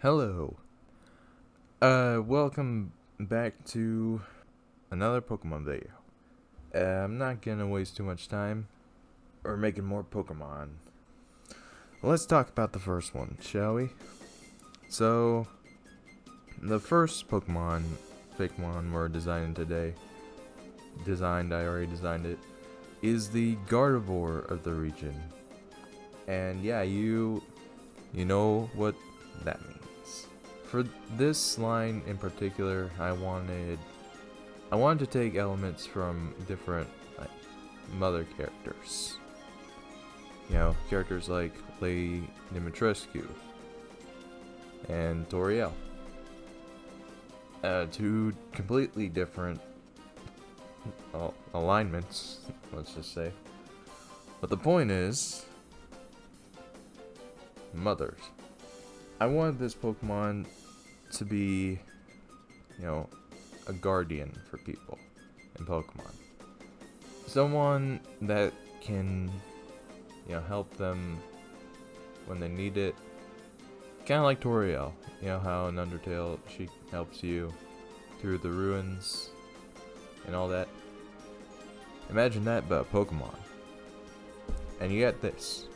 Hello. Welcome back to another Pokemon video. I'm not gonna waste too much time or making more Pokemon. Let's talk about the first one, shall we? So, the first Pokemon we're designing today, I already designed it, is the Gardevoir of the region. And yeah, you know what that means. For this line in particular, I wanted to take elements from different mother characters. You know, characters like Lady Dimitrescu and Toriel. Two completely different alignments, let's just say. But the point is, mothers. I wanted this Pokemon to be, a guardian for people in Pokemon. Someone that can, help them when they need it. Kind of like Toriel. You know how in Undertale she helps you through the ruins and all that. Imagine that, but a Pokemon. And you get this.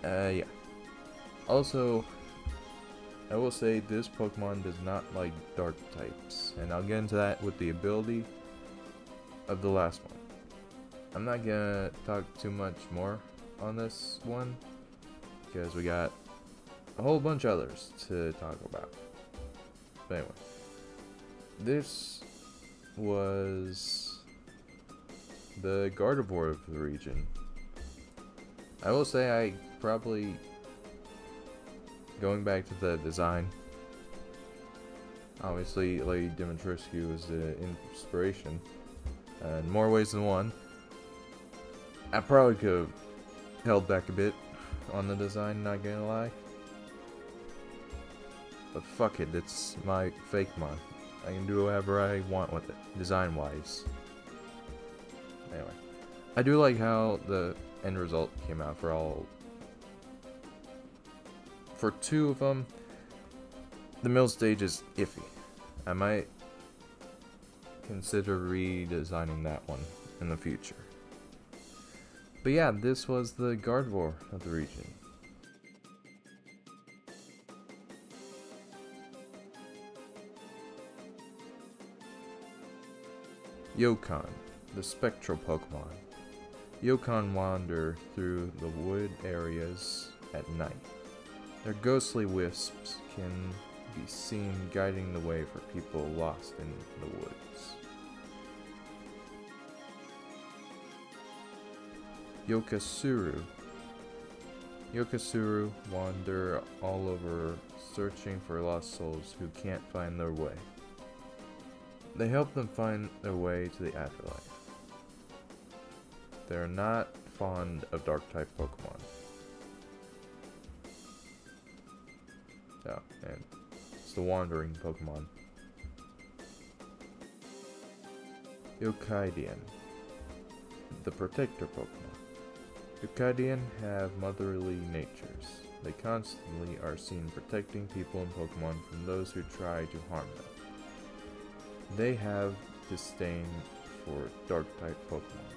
Yeah. Also, I will say this Pokemon does not like dark types, and I'll get into that with the ability of the last one. I'm not gonna talk too much more on this one, because we got a whole bunch of others to talk about. But anyway, this was the Gardevoir of the region. I will say I probably, going back to the design, obviously Lady Dimitrescu was the inspiration in more ways than one. I probably could have held back a bit on the design, not gonna lie. But fuck it, it's my fake mon. I can do whatever I want with it, design wise. Anyway, I do like how the end result came out for two of them. The middle stage is iffy. I might consider redesigning that one in the future. But yeah, this was the Gardevoir of the region. Yokon, the spectral Pokemon. Yokon wander through the wood areas at night. Their ghostly wisps can be seen guiding the way for people lost in the woods. Yokasuru. Yokasuru wander all over searching for lost souls who can't find their way. They help them find their way to the afterlife. They're not fond of dark-type Pokemon. Oh, and it's the wandering Pokemon. Yokidian, the protector Pokemon. Yokidian have motherly natures. They constantly are seen protecting people and Pokemon from those who try to harm them. They have disdain for dark-type Pokemon.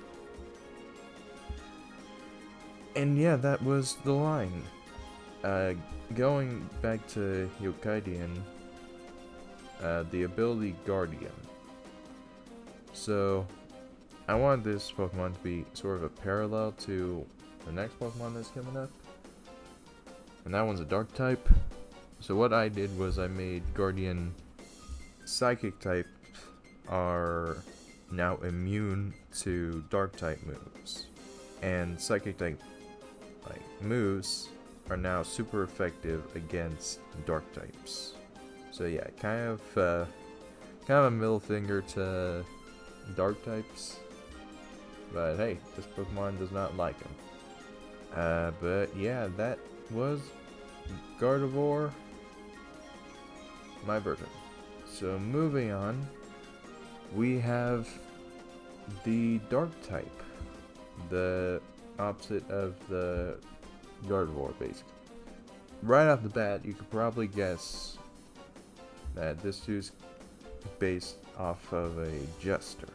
And yeah, that was the line. Going back to Yokidian, the ability Guardian. So, I wanted this Pokemon to be sort of a parallel to the next Pokemon that's coming up. And that one's a dark type. So what I did was I made Guardian Psychic type are now immune to dark type moves. And Psychic type moves are now super effective against dark types. So yeah, kind of a middle finger to dark types. But hey, this Pokemon does not like them. But yeah, that was Gardevoir, my version. So moving on, we have the dark type, the opposite of the Gardevoir, basically. right off the bat, you could probably guess that this dude's based off of a jester,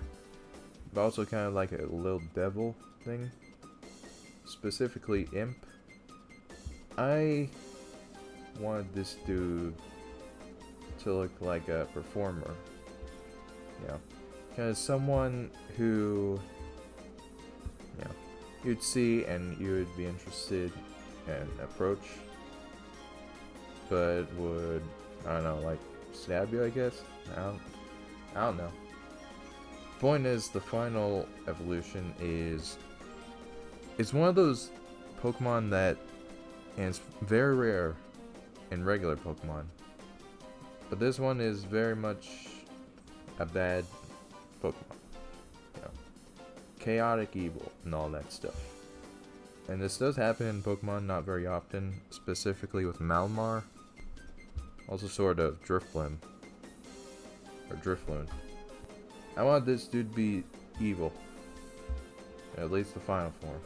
but also kind of like a little devil thing, specifically imp. I wanted this dude to look like a performer, you know, kind of someone who, you know, you'd see and you would be interested and approach, but would, I don't know, like stab you, I guess. I don't know. Point is, the final evolution is it's one of those Pokemon that, and it's very rare in regular Pokemon, but this one is very much a bad Pokemon. You know, chaotic evil and all that stuff. And this does happen in Pokemon, not very often, specifically with Malamar. Also sort of Drifloon. Or Drifloon. I want this dude to be evil. At least the final form.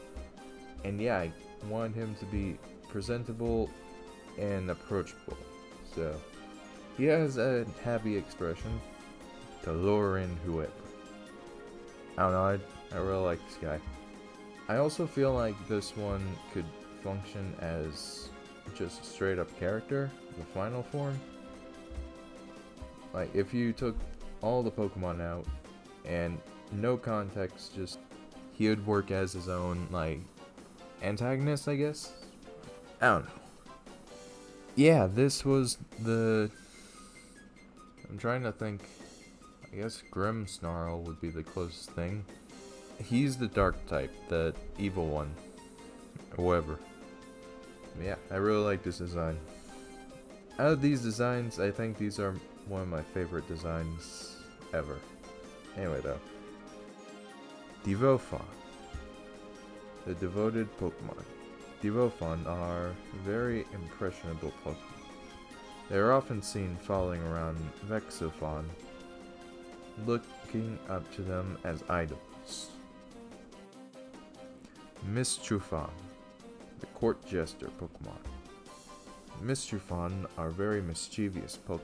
And yeah, I want him to be presentable and approachable. So, he has a happy expression to lure in whoever. I don't know, I really like this guy. I also feel like this one could function as just a straight up character, the final form. Like, if you took all the Pokemon out and no context, just he would work as his own, like, antagonist, I guess? I don't know. Yeah, this was the... I'm trying to think. I guess Grimmsnarl would be the closest thing. He's the dark type, the evil one. Or whatever. Yeah, I really like this design. Out of these designs, I think these are one of my favorite designs ever. Anyway though. Devofon. The devoted Pokemon. Devofon are very impressionable Pokemon. They are often seen following around Vexofon, looking up to them as idols. Mischiefon, the court jester Pokemon. Mischiefon are very mischievous Pokemon.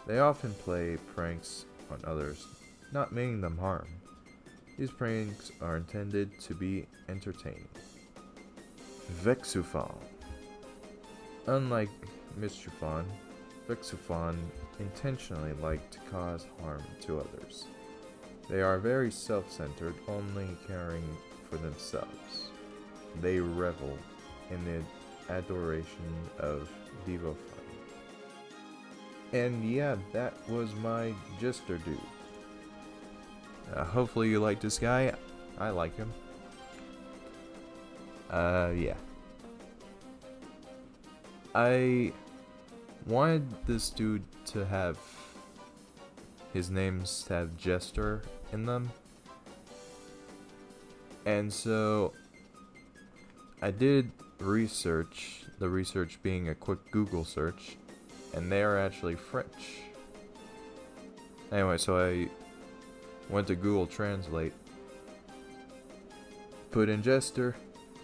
They often play pranks on others, not meaning them harm. These pranks are intended to be entertaining. Vexufon. Unlike Mischiefon, Vexufon intentionally like to cause harm to others. They are very self-centered, only caring for themselves. They revel in the adoration of Devofon. And yeah, that was my Jester dude. Hopefully you like this guy. I like him. Yeah. I wanted this dude to have his names to have Jester in them. And so I did research, the research being a quick Google search, and they are actually French. Anyway, so I went to Google Translate, put in Jester,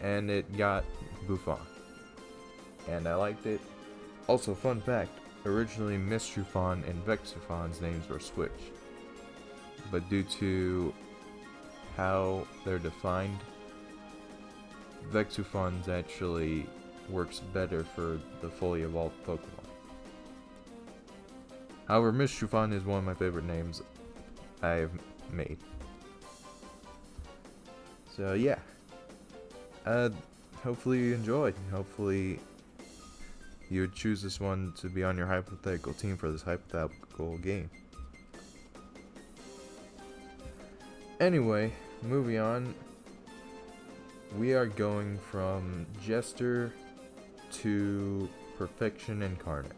and it got Buffon. And I liked it. Also, fun fact, originally Mischiefon and Vexufon's names were switched. But due to how they're defined, Vexufon's actually works better for the fully evolved Pokemon. However, Mischiefon is one of my favorite names I've made. So yeah. Hopefully you enjoyed. Hopefully you would choose this one to be on your hypothetical team for this hypothetical game. Anyway, moving on. We are going from Jester to Perfection Incarnate.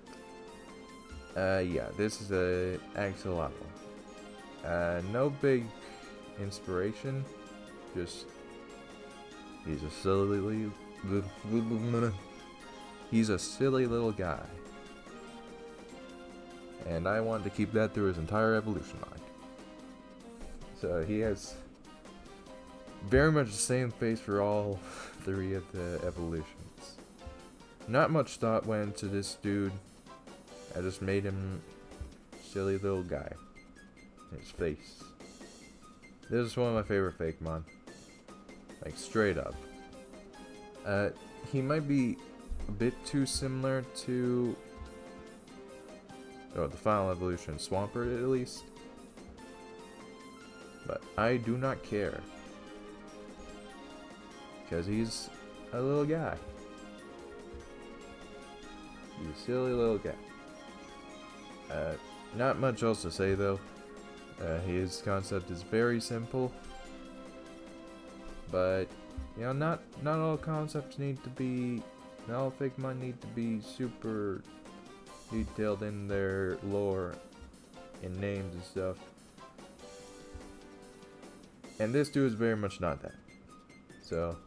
Yeah, this is a axolotl. No big inspiration, just he's a silly little guy, and I wanted to keep that through his entire evolution line. So he has very much the same face for all three of the evolutions. not much thought went into this dude. I just made him silly little guy. His face. This is one of my favorite Fakemon. Like, straight up. He might be a bit too similar to the final evolution Swampert, at least. But I do not care. Because he's a little guy. He's a silly little guy. Not much else to say though. His concept is very simple. But, you know, not all concepts need to be, not all Fakemon need to be super detailed in their lore and names and stuff. And this dude is very much not that. So,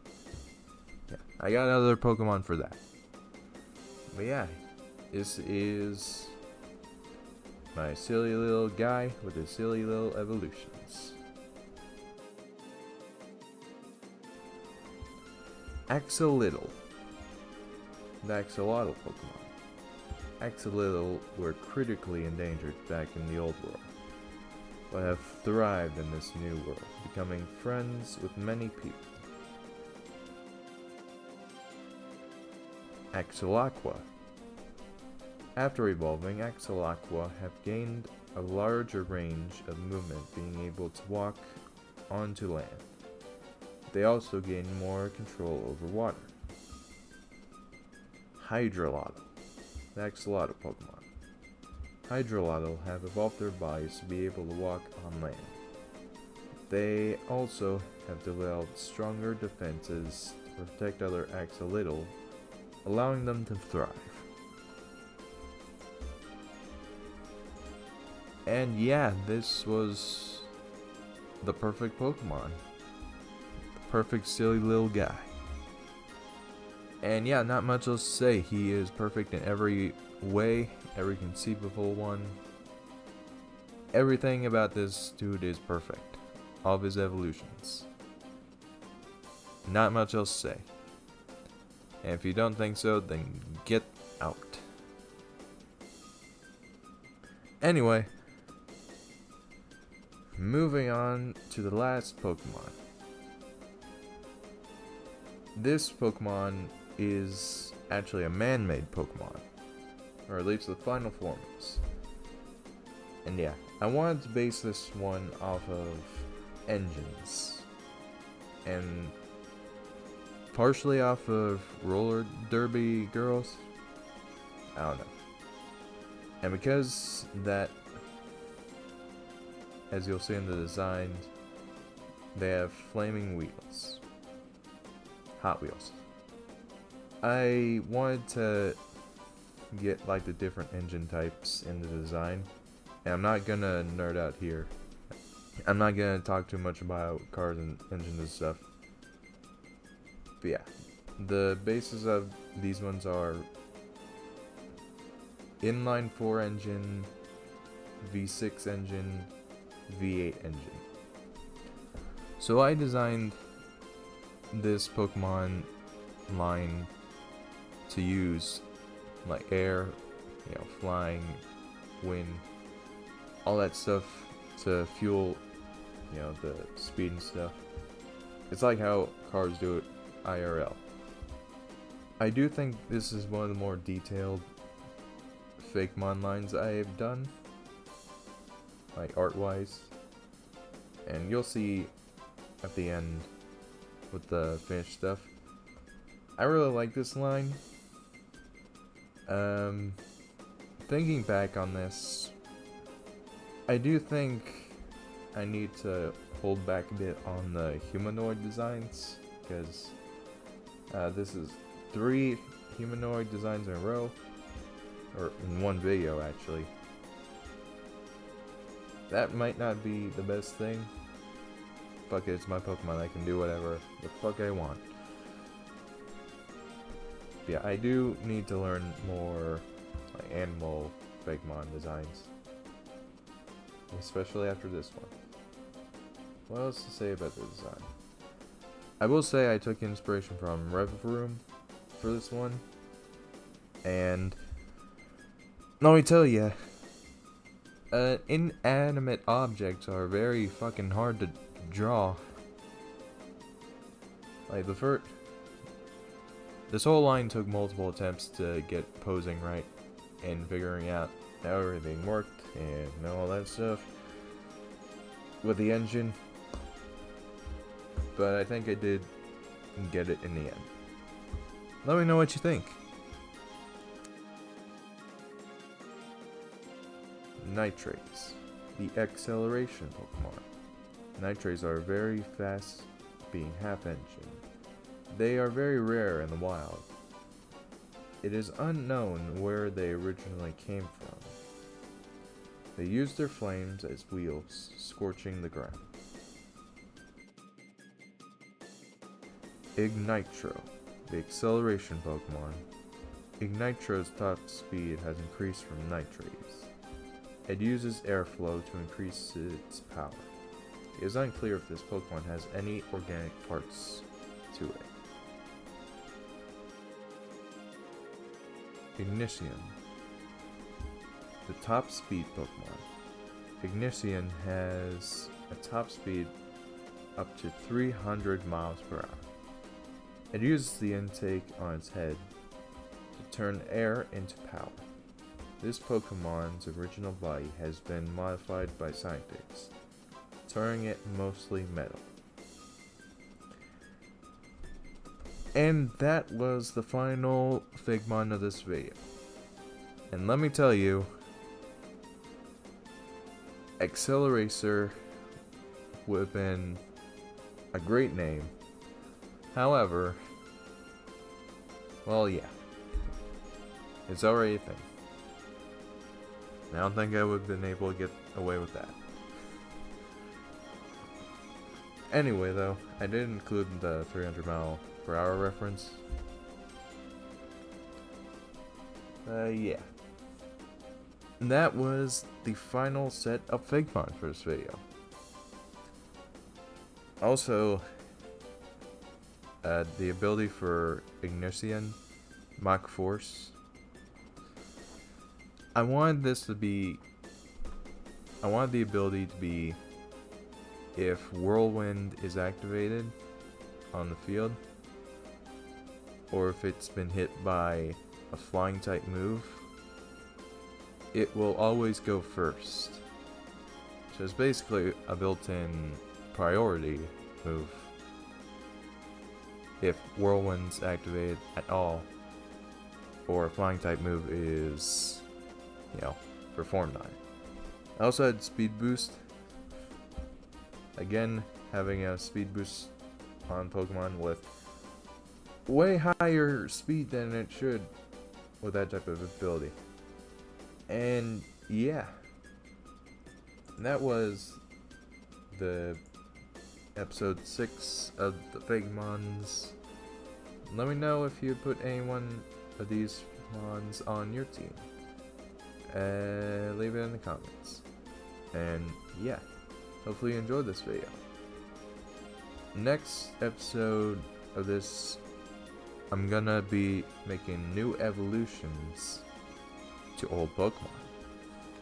yeah, I got another Pokemon for that. But yeah, this is my silly little guy with his silly little evolutions. Axolotl. The axolotl Pokemon. Axolotl were critically endangered back in the old world, but have thrived in this new world, becoming friends with many people. Axolotl. After evolving, axolotl have gained a larger range of movement, being able to walk onto land. They also gain more control over water. Hydrolotl. The axolotl Pokemon. Hydrolotl have evolved their bodies to be able to walk on land. They also have developed stronger defenses to protect other axolotl, allowing them to thrive. And yeah, this was the perfect Pokemon. The perfect silly little guy. And yeah, not much else to say. He is perfect in every way, every conceivable one. Everything about this dude is perfect. All of his evolutions. Not much else to say. And if you don't think so, then get out. Anyway, moving on to the last Pokemon. This Pokemon is actually a man-made Pokemon, or at least the final form is. And yeah, I wanted to base this one off of engines, and partially off of roller derby girls. I don't know. And because that, as you'll see in the design, they have flaming wheels. Hot Wheels. I wanted to get like the different engine types in the design. And I'm not gonna nerd out here. I'm not gonna talk too much about cars and engines and stuff. But yeah, the basis of these ones are inline 4 engine, V6 engine, V8 engine. So I designed this Pokemon line to use like air, you know, flying, wind, all that stuff to fuel, you know, the speed and stuff. It's like how cars do it IRL. I do think this is one of the more detailed Fakemon lines I have done, like art-wise, and you'll see at the end with the finished stuff. I really like this line. Thinking back on this, I do think I need to hold back a bit on the humanoid designs, because this is 3 humanoid designs in a row, or in one video actually. That might not be the best thing. Fuck it, it's my Pokemon, I can do whatever the fuck I want. But yeah, I do need to learn more like animal Fakemon designs, especially after this one. What else to say about the design? I will say I took inspiration from Rev Room for this one. And let me tell you, inanimate objects are very fucking hard to draw. Like this whole line took multiple attempts to get posing right and figuring out how everything worked and all that stuff with the engine. But I think I did get it in the end. Let me know what you think. Nitrates, the acceleration Pokemon. Nitrates are very fast, being half-engine. They are very rare in the wild. It is unknown where they originally came from. They use their flames as wheels, scorching the ground. Ignitro, the acceleration Pokemon. Ignitro's top speed has increased from Nitrates. It uses airflow to increase its power. It is unclear if this Pokemon has any organic parts to it. Ignition, the top speed Pokemon. Ignition has a top speed up to 300 miles per hour. It uses the intake on its head to turn air into power. This Pokemon's original body has been modified by scientists, turning it mostly metal. And that was the final Figmon of this video. And let me tell you, Accelerator would have been a great name. However, well, yeah, it's already a thing. I don't think I would have been able to get away with that. Anyway, though, I did include the 300 mile per hour reference. Yeah. And that was the final set of Figmon for this video. Also, the ability for Ignition, Mach Force. I wanted the ability to be if Whirlwind is activated on the field, or if it's been hit by a flying type move, it will always go first. So it's basically a built-in priority move if Whirlwind's activated at all, or a flying type move is, performed on it. I also had speed boost. Again, having a speed boost on Pokemon with way higher speed than it should with that type of ability. And yeah, that was the episode 6 of the Figmons. Let me know if you put any one of these mons on your team. Leave it in the comments. And yeah, hopefully you enjoyed this video. Next episode of this, I'm gonna be making new evolutions to old Pokemon.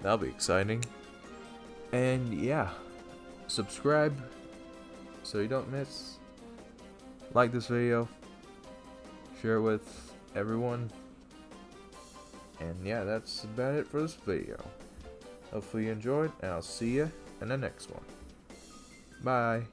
That'll be exciting. And yeah, subscribe so you don't miss. Like this video, share it with everyone. And yeah, that's about it for this video. Hopefully you enjoyed, and I'll see you in the next one. Bye.